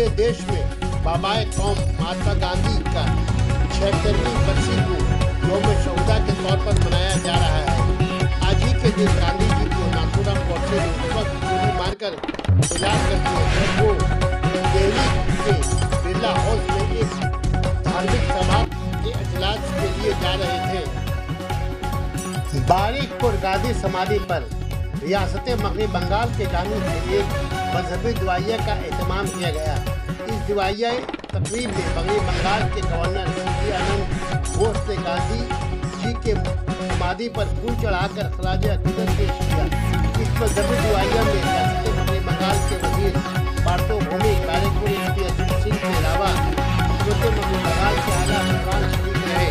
पूरे देश में बाबाए कौम महात्मा गांधी का 76वीं बरसी को यौम शहीदा के तौर पर मनाया जा रहा है। आज ही के दिन गांधी जी को नाथुराम गोडसे ने उस वक्त गोली मारकर इलाज करते हैं जब वो दिल्ली के बिरला हाउस में एक धार्मिक सभा के इजलास के लिए जा रहे थे। बारकपुर गांधी समाधि पर रियासत मगरबी बंगाल के गांधी से एक मजहबी दुआया का एहतमाम किया गया। इस दुआया तकरीब में मगरबी बंगाल के गवर्नर श्री आनंद घोष ने गांधी जी के समाधि पर फूल चढ़ाकर खराज अकीदत पेश किया। इस मजहबी दुआया में रियासत मगरबी बंगाल के वजीर पार्टोभूमि बारकपुर सिंह के अलावा मगरबी बंगाल के आला हुक्काम शरीक रहे।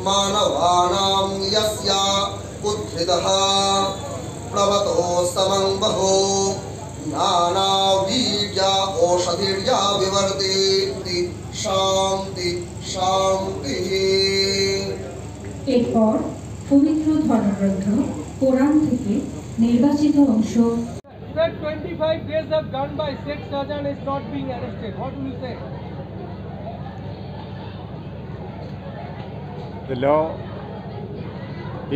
मानवानां यस्या उद्भिदः प्लवतो समंबहो नानावीर्या औषधिर्या विवर्धेति शांति शांतिः। এরপর পবিত্র ধর্মগ্রন্থ কোরআন থেকে নির্বাচিত অংশ। That 25 days have gone by, Sheikh Shahjahan is not being arrested. What do you say? The law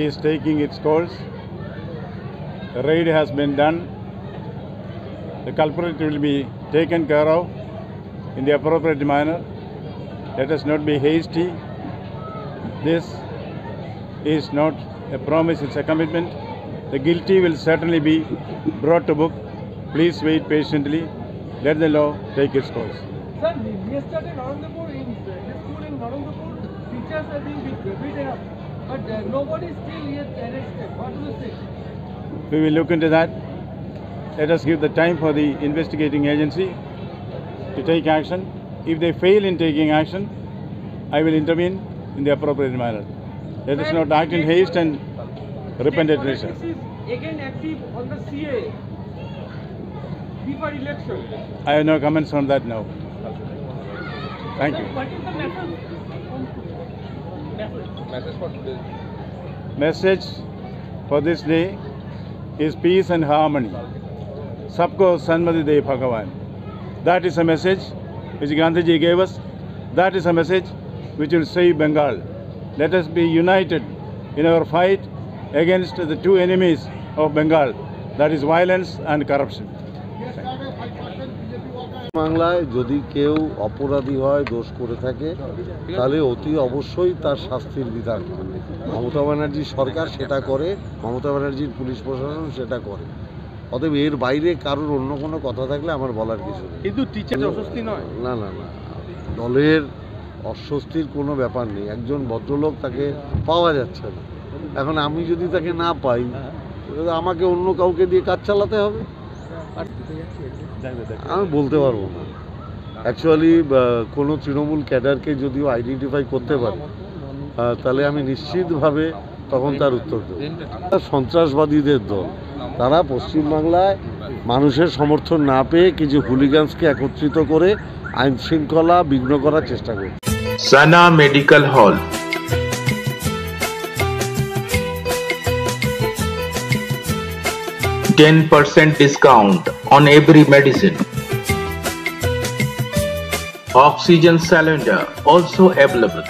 is taking its course. The raid has been done. The culprit will be taken care of in the appropriate manner. Let us not be hasty. This is not a promise, it's a commitment. The guilty will certainly be brought to book. Please wait patiently. Let the law take its course. Sir, yesterday Narendra in this school in Narendra, teachers are being beaten up, but nobody is still yet arrested. What do you say? We will look into that. Let us give the time for the investigating agency to take action. If they fail in taking action, I will intervene in the appropriate manner. Let us not act in haste and repentant nature. This is again active on the CA before election. I have no comments on that now. Thank you. What is the message for today? Message for this day is peace and harmony. Sabko Sanmati De Bhagavan. That is a message which Gandhiji gave us. That is a message which will save Bengal. Let us be united in our fight against the two enemies of Bengal, that is violence and corruption. বাংলায় যদি কেউ অপরাধী হয়, দোষ করে থাকে, তাহলে অতি অবশ্যই তার শাস্তির বিধান। মমতা ব্যানার্জির সরকার সেটা করে, মমতা ব্যানার্জির পুলিশ প্রশাসন সেটা করে। অতএব এর বাইরে কারোর অন্য কোনো কথা থাকলে আমার বলার কিছু নেই। কিন্তু টিচার অস্বস্তি নয়। না না না, দলের অস্বস্তির কোনো ব্যাপার নেই। একজন ভদ্রলোক, তাকে পাওয়া যাচ্ছে না। এখন আমি যদি তাকে না পাই, আমাকে অন্য কাউকে দিয়ে কাজ চালাতে হবে। আমি বলতে পারবো না। অ্যাকচুয়ালি কোনো তৃণমূল ক্যাডারকে যদিও আইডেন্টিফাই করতে পারে, তাহলে আমি নিশ্চিতভাবে তখন তার উত্তর দেব। সন্ত্রাসবাদীদের দল, তারা পশ্চিমবাংলায় মানুষের সমর্থন না পেয়ে কিছু হুলিগানসকে একত্রিত করে আইন শৃঙ্খলা বিঘ্ন করার চেষ্টা করছে। সানা medical hall, 10% discount on every medicine. Oxygen cylinder also available.